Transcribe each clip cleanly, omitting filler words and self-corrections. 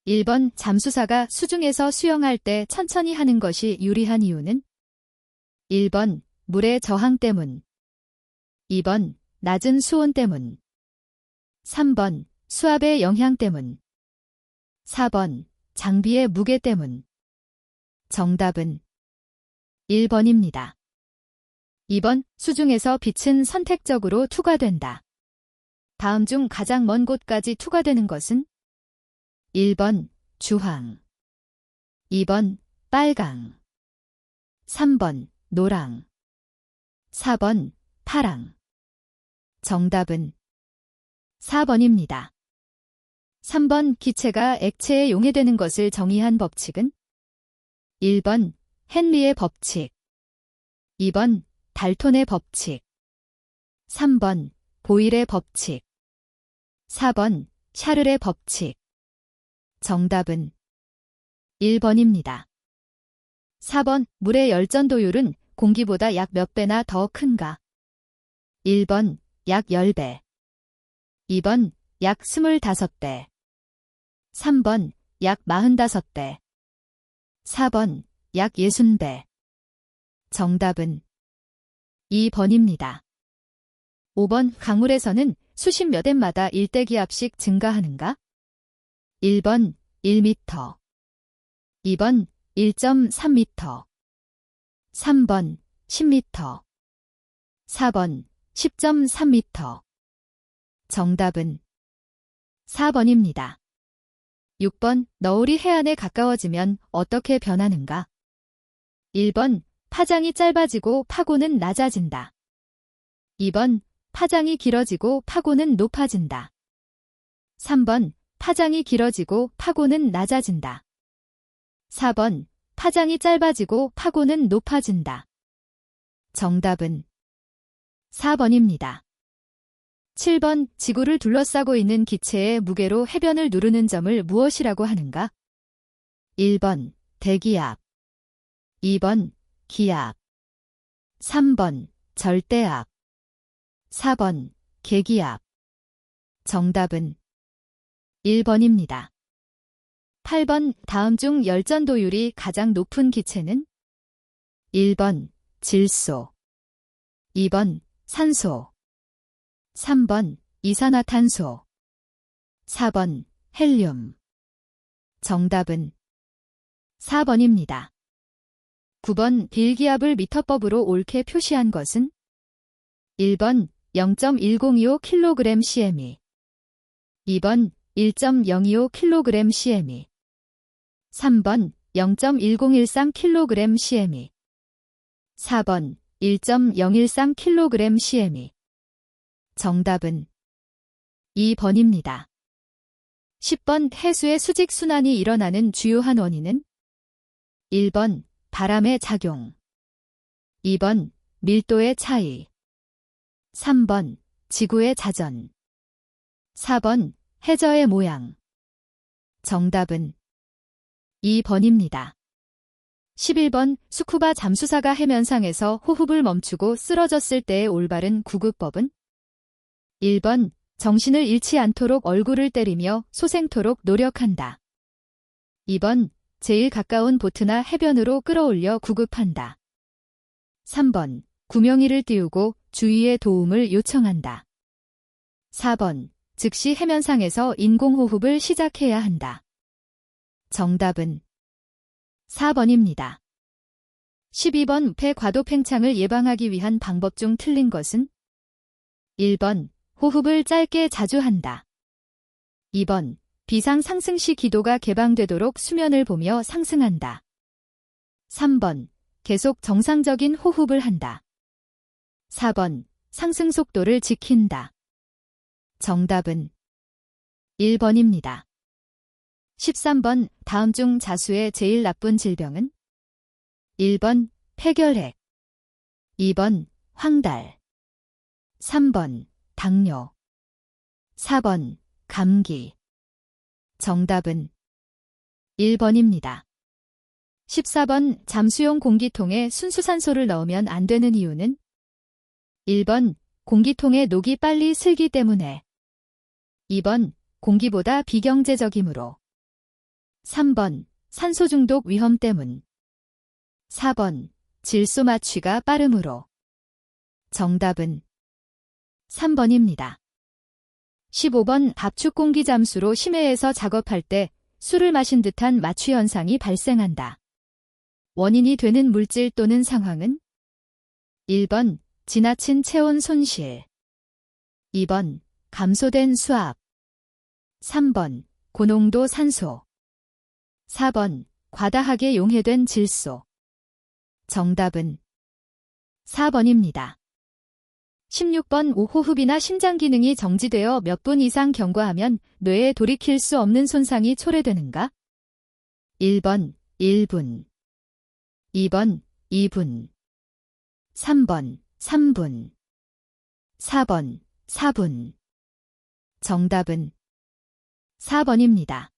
1번 잠수사가 수중에서 수영할 때 천천히 하는 것이 유리한 이유는? 1번 물의 저항 때문. 2번 낮은 수온 때문. 3번 수압의 영향 때문. 4번 장비의 무게 때문. 정답은 1번입니다. 2번 수중에서 빛은 선택적으로 투과된다. 다음 중 가장 먼 곳까지 투과되는 것은? 1번 주황, 2번 빨강, 3번 노랑, 4번 파랑. 정답은 4번입니다. 3번 기체가 액체에 용해되는 것을 정의한 법칙은? 1번 헨리의 법칙, 2번 달톤의 법칙, 3번 보일의 법칙, 4번 샤를의 법칙. 정답은 1번입니다. 4번 물의 열전도율은 공기보다 약 몇 배나 더 큰가? 1번 약 10배, 2번 약 25배, 3번 약 45배, 4번 약 60배. 정답은 2번입니다. 5번 강물에서는 수십 몇 엠마다 일대기압씩 증가하는가? 1번 1m, 2번 1.3m, 3번 10m, 4번 10.3m. 정답은 4번입니다. 6번 너울이 해안에 가까워지면 어떻게 변하는가? 1번 파장이 짧아지고 파고는 낮아진다. 2번 파장이 길어지고 파고는 높아진다. 3번 파장이 길어지고 파고는 낮아진다. 4번 파장이 짧아지고 파고는 높아진다. 정답은 4번입니다. 7번 지구를 둘러싸고 있는 기체의 무게로 해변을 누르는 점을 무엇이라고 하는가? 1번 대기압, 2번 기압, 3번 절대압, 4번 계기압. 정답은 1번입니다. 8번 다음 중 열전도율이 가장 높은 기체는? 1번 질소, 2번 산소, 3번 이산화탄소, 4번 헬륨. 정답은 4번입니다. 9번 빌기압을 미터법으로 옳게 표시한 것은? 1번 0.1025kg/cm, 2번 1.025kg/cm, 3번 0.1013kg/cm, 4번 1.013kg/cm. 정답은 2번입니다. 10번 해수의 수직순환이 일어나는 주요한 원인은? 1번 바람의 작용, 2번 밀도의 차이, 3번 지구의 자전, 4번 해저의 모양. 정답은 2번입니다. 11번 스쿠바 잠수사가 해면상에서 호흡을 멈추고 쓰러졌을 때의 올바른 구급법은? 1번 정신을 잃지 않도록 얼굴을 때리며 소생토록 노력한다. 2번 제일 가까운 보트나 해변으로 끌어올려 구급한다. 3번 구명이를 띄우고 주위의 도움을 요청한다. 4번 즉시 해면상에서 인공호흡을 시작해야 한다. 정답은 4번입니다. 12번 폐 과도 팽창을 예방하기 위한 방법 중 틀린 것은? 1번 호흡을 짧게 자주 한다. 2번 비상 상승 시 기도가 개방되도록 수면을 보며 상승한다. 3번 계속 정상적인 호흡을 한다. 4번 상승 속도를 지킨다. 정답은 1번입니다. 13번 다음 중 자수의 제일 나쁜 질병은? 1번 폐결핵, 2번 황달, 3번 당뇨, 4번 감기. 정답은 1번입니다. 14번 잠수용 공기통에 순수산소를 넣으면 안 되는 이유는? 1번 공기통의 녹이 빨리 슬기 때문에, 2번 공기보다 비경제적이므로, 3번 산소 중독 위험 때문. 4번 질소 마취가 빠름으로. 정답은 3번입니다. 15번 압축 공기 잠수로 심해에서 작업할 때 술을 마신 듯한 마취 현상이 발생한다. 원인이 되는 물질 또는 상황은? 1번 지나친 체온 손실. 2번 감소된 수압. 3번 고농도 산소. 4번 과다하게 용해된 질소. 정답은 4번입니다. 16번 호흡이나 심장 기능이 정지되어 몇 분 이상 경과하면 뇌에 돌이킬 수 없는 손상이 초래되는가? 1번 1분. 2번 2분. 3번 3분. 4번 4분. 정답은 4번입니다.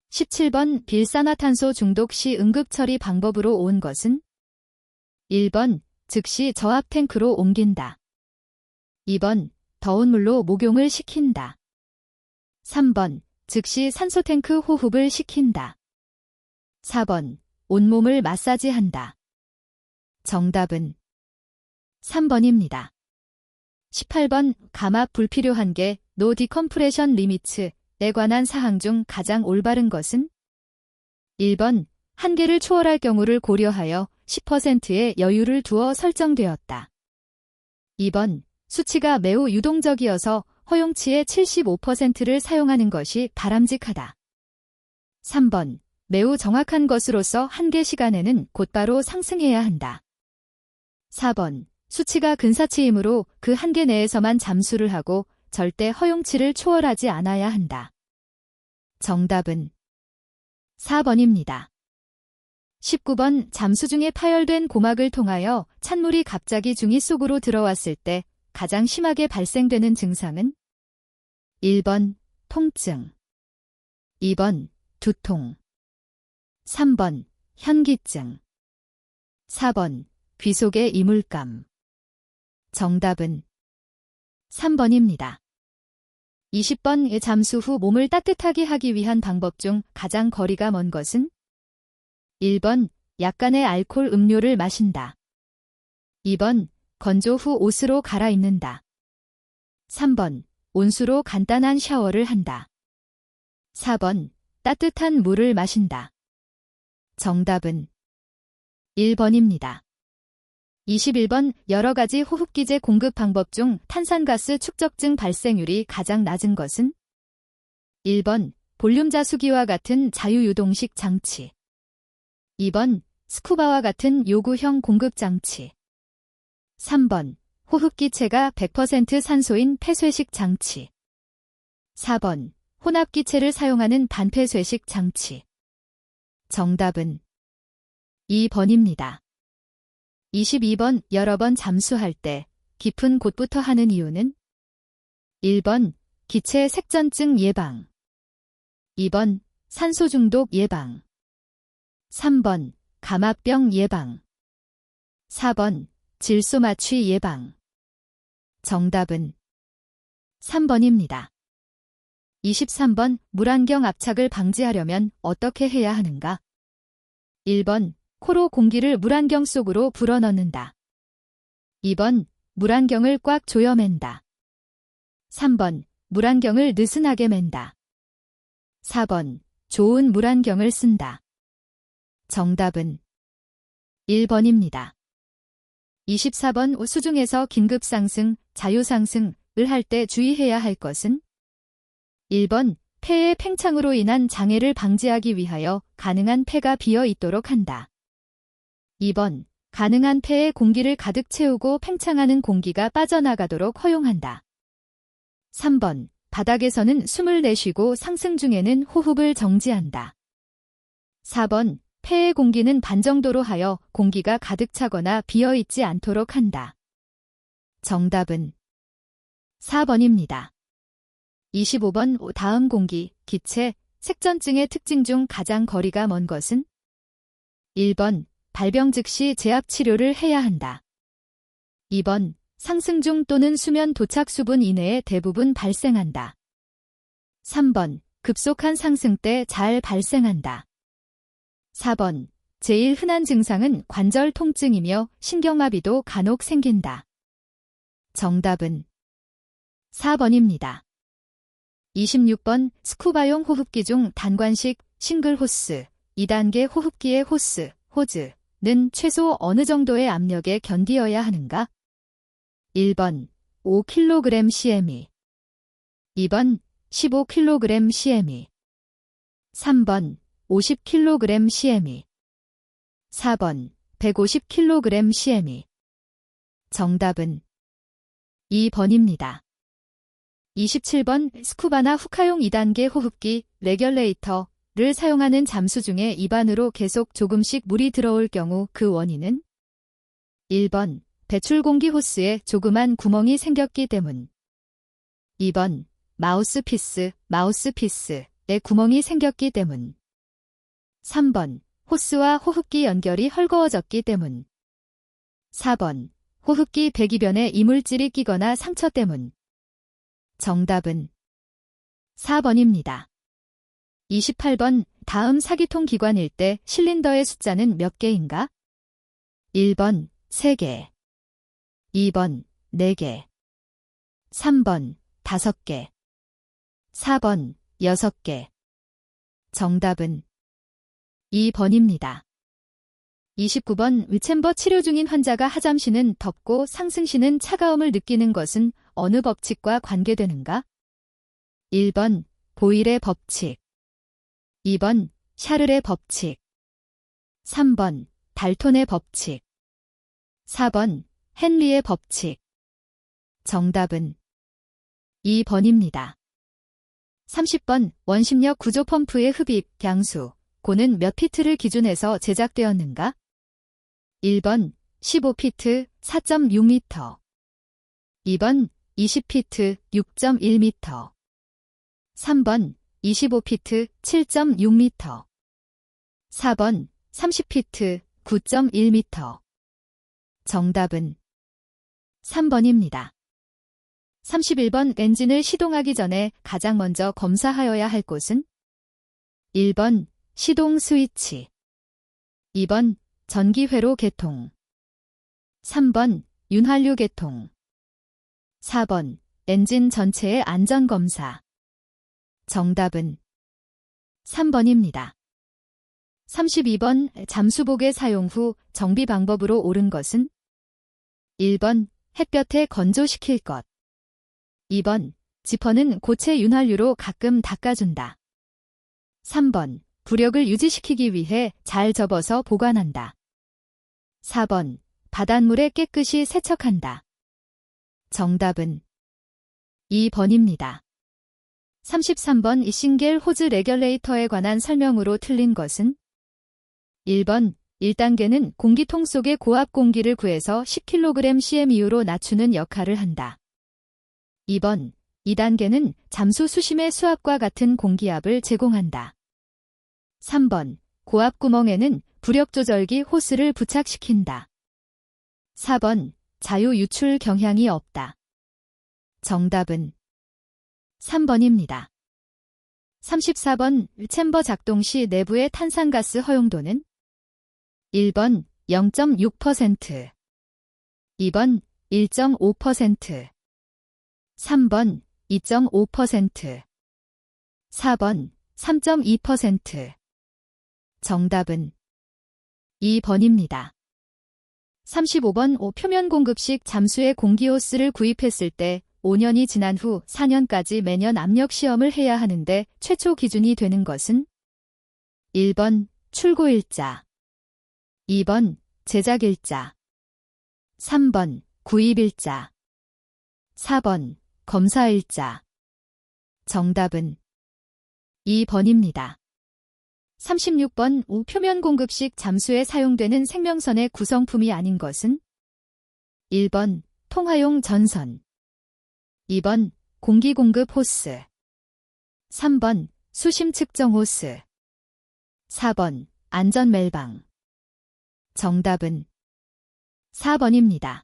17번 빌산화탄소 중독 시 응급처리 방법으로 온 것은? 1번 즉시 저압 탱크로 옮긴다. 2번 더운 물로 목욕을 시킨다. 3번 즉시 산소 탱크 호흡을 시킨다. 4번 온몸을 마사지한다. 정답은 3번입니다. 18번 감압 불필요한 게 노 디컴프레션 리미츠에 관한 사항 중 가장 올바른 것은? 1번 한계를 초월할 경우를 고려하여 10%의 여유를 두어 설정되었다. 2번 수치가 매우 유동적이어서 허용치의 75%를 사용하는 것이 바람직하다. 3번 매우 정확한 것으로서 한계 시간에는 곧바로 상승해야 한다. 4번 수치가 근사치이므로 그 한계 내에서만 잠수를 하고 절대 허용치를 초월하지 않아야 한다. 정답은 4번입니다. 19번 잠수 중에 파열된 고막을 통하여 찬물이 갑자기 중이 속으로 들어왔을 때 가장 심하게 발생되는 증상은? 1번 통증. 2번 두통. 3번 현기증. 4번 귀 속의 이물감. 정답은 3번입니다. 20번 잠수 후 몸을 따뜻하게 하기 위한 방법 중 가장 거리가 먼 것은? 1번 약간의 알코올 음료를 마신다. 2번 건조 후 옷으로 갈아입는다. 3번 온수로 간단한 샤워를 한다. 4번 따뜻한 물을 마신다. 정답은 1번입니다. 21번 여러 가지 호흡기제 공급 방법 중 탄산가스 축적증 발생률이 가장 낮은 것은? 1번 볼륨 자수기와 같은 자유유동식 장치. 2번 스쿠바와 같은 요구형 공급 장치. 3번 호흡기체가 100% 산소인 폐쇄식 장치. 4번 혼합기체를 사용하는 반폐쇄식 장치. 정답은 2번입니다. 22번 여러 번 잠수할 때 깊은 곳부터 하는 이유는? 1번 기체 색전증 예방. 2번 산소 중독 예방. 3번 감압병 예방. 4번 질소 마취 예방. 정답은 3번입니다. 23번 물안경 압착을 방지하려면 어떻게 해야 하는가? 1번 코로 공기를 물안경 속으로 불어넣는다. 2번 물안경을 꽉 조여 맨다. 3번 물안경을 느슨하게 맨다. 4번 좋은 물안경을 쓴다. 정답은 1번입니다. 24번 수중에서 긴급 상승, 자유 상승을 할 때 주의해야 할 것은? 1번 폐의 팽창으로 인한 장애를 방지하기 위하여 가능한 폐가 비어 있도록 한다. 2번 가능한 폐에 공기를 가득 채우고 팽창하는 공기가 빠져나가도록 허용한다. 3번 바닥에서는 숨을 내쉬고 상승 중에는 호흡을 정지한다. 4번 폐의 공기는 반 정도로 하여 공기가 가득 차거나 비어 있지 않도록 한다. 정답은 4번입니다. 25번 다음 공기, 기체, 색전증의 특징 중 가장 거리가 먼 것은? 1번 발병 즉시 제압 치료를 해야 한다. 2번 상승 중 또는 수면 도착 수분 이내에 대부분 발생한다. 3번 급속한 상승 때 잘 발생한다. 4번. 제일 흔한 증상은 관절 통증이며 신경마비도 간혹 생긴다. 정답은 4번입니다. 26번. 스쿠바용 호흡기 중 단관식 싱글 호스, 2단계 호흡기의 호즈는 최소 어느 정도의 압력에 견디어야 하는가? 1번 5kg CME, 2번 15kg CME, 3번 50kg CME, 4번 150kg CME. 정답은 2번입니다. 27번. 스쿠바나 후카용 2단계 호흡기 레귤레이터를 사용하는 잠수 중에 입안으로 계속 조금씩 물이 들어올 경우 그 원인은? 1번. 배출 공기 호스에 조그만 구멍이 생겼기 때문. 2번. 마우스피스에 구멍이 생겼기 때문. 3번. 호스와 호흡기 연결이 헐거워졌기 때문. 4번. 호흡기 배기변에 이물질이 끼거나 상처 때문. 정답은 4번입니다. 28번. 다음 사기통 기관일 때 실린더의 숫자는 몇 개인가? 1번 3개, 2번 4개, 3번 5개, 4번 6개. 정답은 2번입니다. 29번. 위챔버 치료 중인 환자가 하잠시는 덥고 상승시는 차가움을 느끼는 것은 어느 법칙과 관계되는가? 1번 보일의 법칙, 2번 샤를의 법칙, 3번 달톤의 법칙, 4번 헨리의 법칙. 정답은 2번입니다. 30번. 원심력 구조 펌프의 흡입, 양수고는 몇 피트를 기준해서 제작되었는가? 1번 15피트 4.6m, 2번 20피트 6.1m, 3번 25피트 7.6m, 4번 30피트 9.1m. 정답은 3번입니다. 31번. 엔진을 시동하기 전에 가장 먼저 검사하여야 할 곳은? 1번 시동 스위치, 2번 전기회로 개통, 3번 윤활유 개통, 4번 엔진 전체의 안전검사. 정답은 3번입니다. 32번. 잠수복의 사용 후 정비 방법으로 옳은 것은? 1번 햇볕에 건조시킬 것, 2번 지퍼는 고체 윤활유로 가끔 닦아준다, 3번 부력을 유지시키기 위해 잘 접어서 보관한다, 4번 바닷물에 깨끗이 세척한다. 정답은 2번입니다. 33번. 싱겔 호즈 레귤레이터에 관한 설명으로 틀린 것은? 1번 1단계는 공기통 속의 고압 공기를 구해서 10kg CMU로 낮추는 역할을 한다. 2번 2단계는 잠수 수심의 수압과 같은 공기압을 제공한다. 3번 고압 구멍에는 부력 조절기 호스를 부착시킨다. 4번 자유 유출 경향이 없다. 정답은 3번입니다. 34번. 챔버 작동 시 내부의 탄산가스 허용도는? 1번 0.6%, 2번 1.5%, 3번 2.5%, 4번 3.2%. 정답은 2번입니다. 35번. 표면 공급식 잠수의 공기호스를 구입했을 때 5년이 지난 후 4년까지 매년 압력 시험을 해야 하는데 최초 기준이 되는 것은? 1번 출고일자, 2번 제작일자, 3번 구입일자, 4번 검사일자. 정답은 2번입니다. 36번. 표면 공급식 잠수에 사용되는 생명선의 구성품이 아닌 것은? 1번 통화용 전선, 2번 공기 공급 호스, 3번 수심 측정 호스, 4번 안전 멜방. 정답은 4번입니다.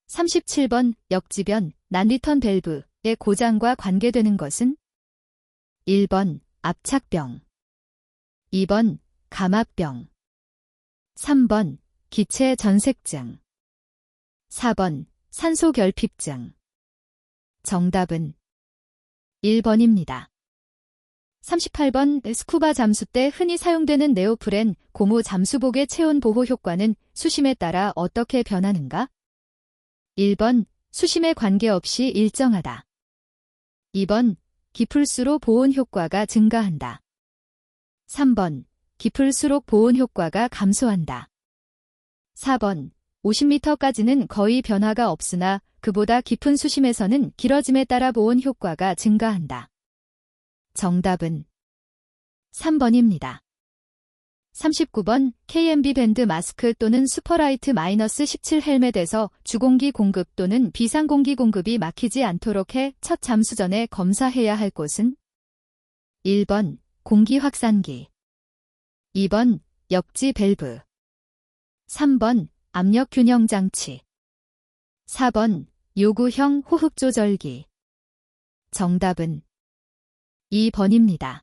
37번. 역지변 난리턴 밸브의 고장과 관계되는 것은? 1번 압착병, 2번 감압병, 3번 기체 전색증, 4번 산소결핍증. 정답은 1번입니다. 38번 스쿠바 잠수 때 흔히 사용되는 네오프렌, 고무 잠수복의 체온 보호 효과는 수심에 따라 어떻게 변하는가? 1번 수심에 관계없이 일정하다. 2번 깊을수록 보온 효과가 증가한다. 3번 깊을수록 보온 효과가 감소한다. 4번 50m까지는 거의 변화가 없으나 그보다 깊은 수심에서는 길어짐에 따라 보온 효과가 증가한다. 정답은 3번입니다. 39번 KMB 밴드 마스크 또는 슈퍼라이트-17 헬멧에서 주공기 공급 또는 비상공기 공급이 막히지 않도록 해 첫 잠수 전에 검사해야 할 곳은? 1번 공기 확산기, 2번 역지 밸브, 3번 압력 균형 장치, 4번 요구형 호흡 조절기. 정답은 2번입니다.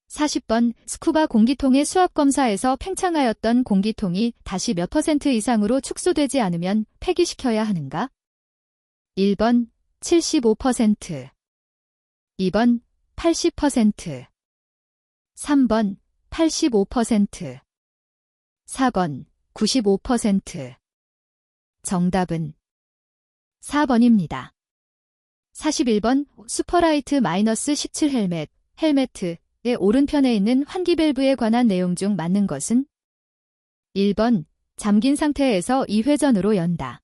40번 스쿠바 공기통의 수압 검사에서 팽창하였던 공기통이 다시 몇 % 이상으로 축소되지 않으면 폐기시켜야 하는가? 1번 75%, 2번 80%, 3번 85%, 4번 95%. 정답은 4번입니다. 41번 슈퍼라이트-17 헬멧의 오른편에 있는 환기 밸브에 관한 내용 중 맞는 것은? 1번 잠긴 상태에서 2회전으로 연다.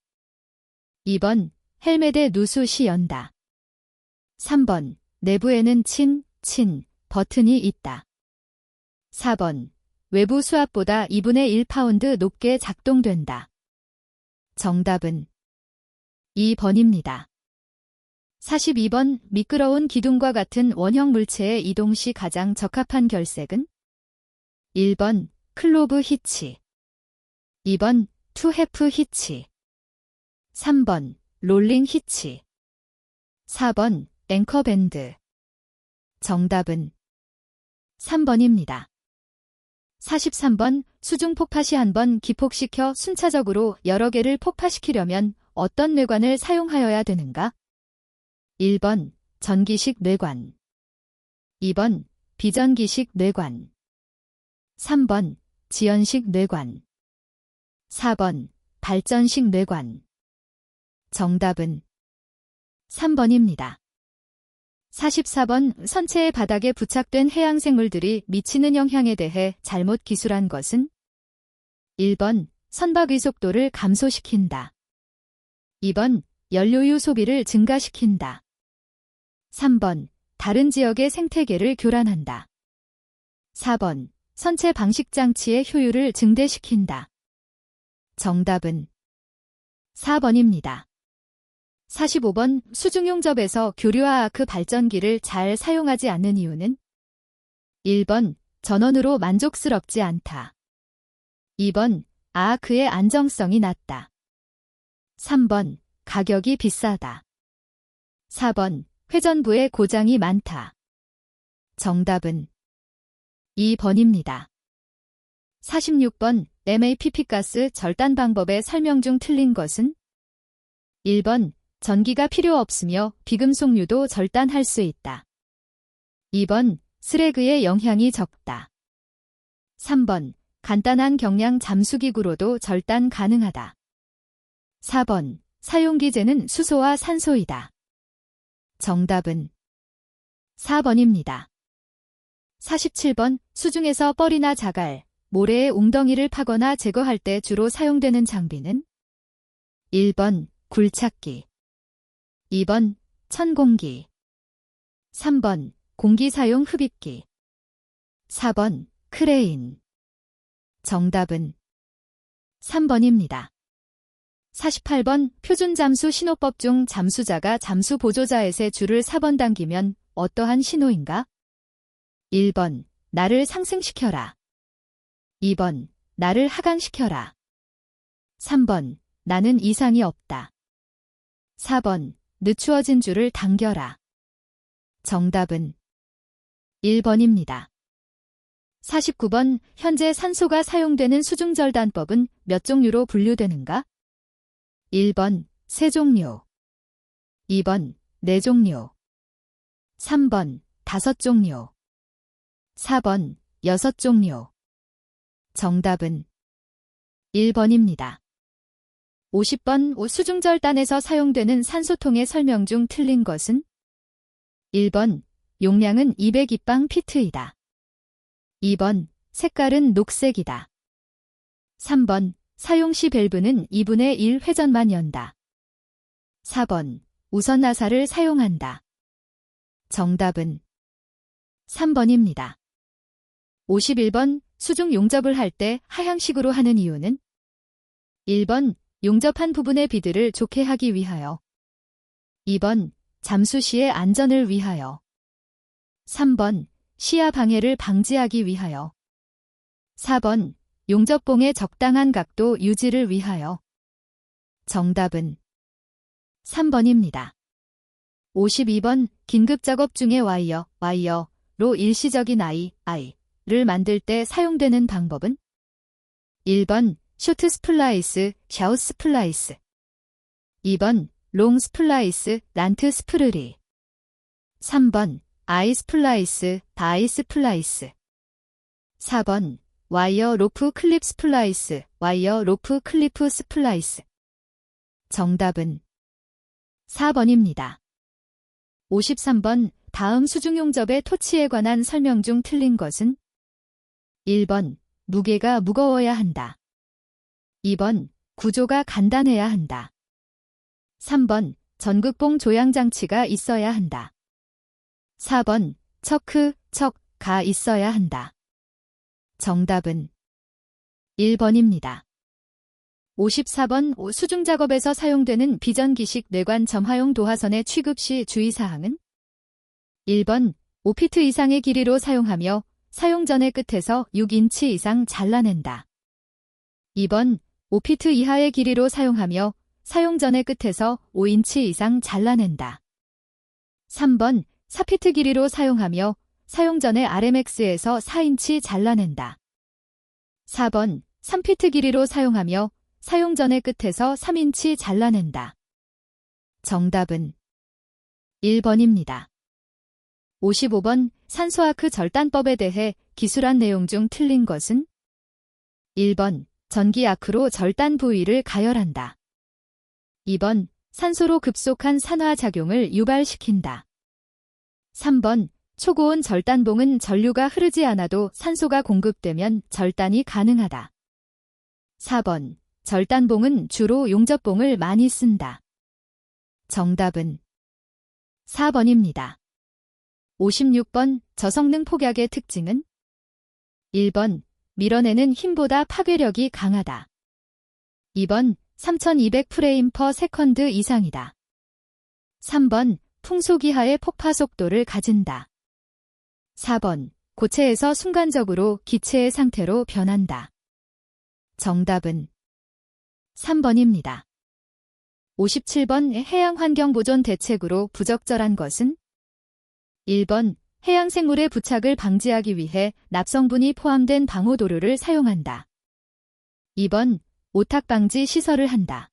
2번 헬멧의 누수 시 연다. 3번 내부에는 친 버튼이 있다. 4번 외부 수압보다 2분의 1파운드 높게 작동된다. 정답은 2번입니다. 42번 미끄러운 기둥과 같은 원형 물체의 이동 시 가장 적합한 결색은? 1번 클로브 히치, 2번 투해프 히치, 3번 롤링 히치, 4번 앵커 밴드. 정답은 3번입니다. 43번 수중 폭파시 한 번 기폭시켜 순차적으로 여러 개를 폭파시키려면 어떤 뇌관을 사용하여야 되는가? 1번 전기식 뇌관, 2번 비전기식 뇌관, 3번 지연식 뇌관, 4번 발전식 뇌관. 정답은 3번입니다. 44번 선체의 바닥에 부착된 해양생물들이 미치는 영향에 대해 잘못 기술한 것은? 1번 선박 위속도를 감소시킨다. 2번 연료유 소비를 증가시킨다. 3번 다른 지역의 생태계를 교란한다. 4번 선체 방식 장치의 효율을 증대시킨다. 정답은 4번입니다. 45번 수중용 접에서 교류화 아크 발전기를 잘 사용하지 않는 이유는? 1번 전원으로 만족스럽지 않다. 2번 아크의 안정성이 낮다. 3번 가격이 비싸다. 4번 회전부에 고장이 많다. 정답은 2번입니다. 46번 MAPP 가스 절단 방법의 설명 중 틀린 것은? 1번 전기가 필요 없으며 비금속류도 절단할 수 있다. 2번 스레그의 영향이 적다. 3번 간단한 경량 잠수기구로도 절단 가능하다. 4번 사용기제는 수소와 산소이다. 정답은 4번입니다. 47번 수중에서 뻘이나 자갈, 모래의 웅덩이를 파거나 제거할 때 주로 사용되는 장비는? 1번 굴착기, 2번 천공기, 3번 공기사용 흡입기, 4번 크레인. 정답은 3번입니다. 48번 표준 잠수 신호법 중 잠수자가 잠수 보조자에게 줄을 4번 당기면 어떠한 신호인가? 1번 나를 상승시켜라. 2번 나를 하강시켜라. 3번 나는 이상이 없다. 4번 늦추어진 줄을 당겨라. 정답은 1번입니다. 49번 현재 산소가 사용되는 수중절단법은 몇 종류로 분류되는가? 1번 3종류, 2번 4종류, 3번 5종류, 4번 6종류. 정답은 1번입니다. 50번 수중절단에서 사용되는 산소통의 설명 중 틀린 것은? 1번 용량은 202방/피트이다. 2번 색깔은 녹색이다. 3번 사용 시 밸브는 2분의 1 회전만 연다. 4번 우선 나사를 사용한다. 정답은 3번입니다. 51번 수중 용접을 할 때 하향식으로 하는 이유는? 1번 용접한 부분의 비드를 좋게 하기 위하여. 2번 잠수 시의 안전을 위하여. 3번 시야 방해를 방지하기 위하여. 4번 용접봉의 적당한 각도 유지를 위하여. 정답은 3번입니다. 52번 긴급작업 중에 와이어로 일시적인 II를 만들 때 사용되는 방법은? 1번 쇼트 스플라이스, 샤우 스플라이스. 2번 롱 스플라이스, 란트 스프르리. 3번 아이 스플라이스, 다이 스플라이스. 4번 와이어 로프 클립 스플라이스, 와이어 로프 클리프 스플라이스. 정답은 4번입니다. 53번 다음 수중용접의 토치에 관한 설명 중 틀린 것은? 1번 무게가 무거워야 한다. 2번 구조가 간단해야 한다. 3번 전극봉 조향장치가 있어야 한다. 4번 척가 있어야 한다. 정답은 1번입니다. 54번 수중작업에서 사용되는 비전기식 뇌관 점화용 도화선의 취급 시 주의사항은? 1번 5피트 이상의 길이로 사용하며 사용 전의 끝에서 6인치 이상 잘라낸다. 2번 5피트 이하의 길이로 사용하며 사용 전의 끝에서 5인치 이상 잘라낸다. 3번 4피트 길이로 사용하며 사용 전에 RMX에서 4인치 잘라낸다. 4번 3피트 길이로 사용하며 사용 전의 끝에서 3인치 잘라낸다. 정답은 1번입니다. 55번 산소아크 절단법에 대해 기술한 내용 중 틀린 것은? 1번 전기아크로 절단 부위를 가열한다. 2번 산소로 급속한 산화작용을 유발시킨다. 3번 초고온 절단봉은 전류가 흐르지 않아도 산소가 공급되면 절단이 가능하다. 4번 절단봉은 주로 용접봉을 많이 쓴다. 정답은 4번입니다. 56번 저성능 폭약의 특징은? 1번 밀어내는 힘보다 파괴력이 강하다. 2번 3200프레임/세컨드 이상이다. 3번 풍속이하의 폭파 속도를 가진다. 4번 고체에서 순간적으로 기체의 상태로 변한다. 정답은 3번입니다. 57번 해양환경보존 대책으로 부적절한 것은? 1번 해양생물의 부착을 방지하기 위해 납성분이 포함된 방호도료를 사용한다. 2번 오탁 방지 시설을 한다.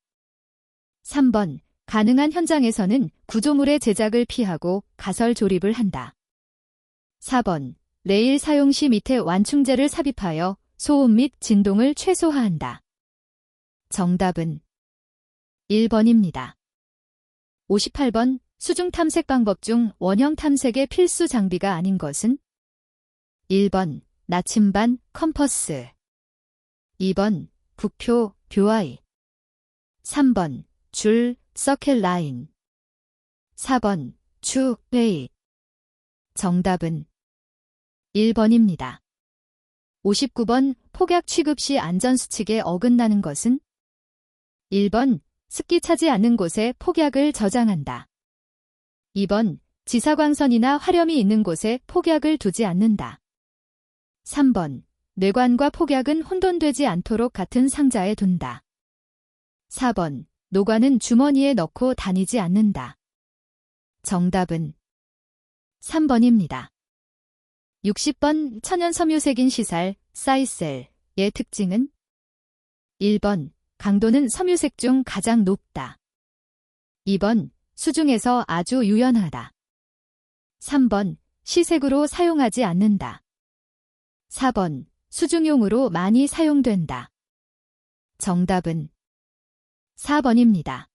3번 가능한 현장에서는 구조물의 제작을 피하고 가설 조립을 한다. 4번 레일 사용 시 밑에 완충제를 삽입하여 소음 및 진동을 최소화한다. 정답은 1번입니다. 58번 수중 탐색 방법 중 원형 탐색의 필수 장비가 아닌 것은? 1번 나침반, 컴퍼스. 2번 부표, 뷰아이. 3번 줄, 서켈 라인. 4번 추, 베이. 정답은 1번입니다. 59번 폭약 취급 시 안전수칙에 어긋나는 것은? 1번 습기 차지 않는 곳에 폭약을 저장한다. 2번 지사광선이나 화렴이 있는 곳에 폭약을 두지 않는다. 3번 뇌관과 폭약은 혼돈되지 않도록 같은 상자에 둔다. 4번 노관은 주머니에 넣고 다니지 않는다. 정답은 3번입니다. 60번 천연 섬유색인 시살, 사이셀의 특징은? 1번 강도는 섬유색 중 가장 높다. 2번 수중에서 아주 유연하다. 3번 시색으로 사용하지 않는다. 4번 수중용으로 많이 사용된다. 정답은 4번입니다.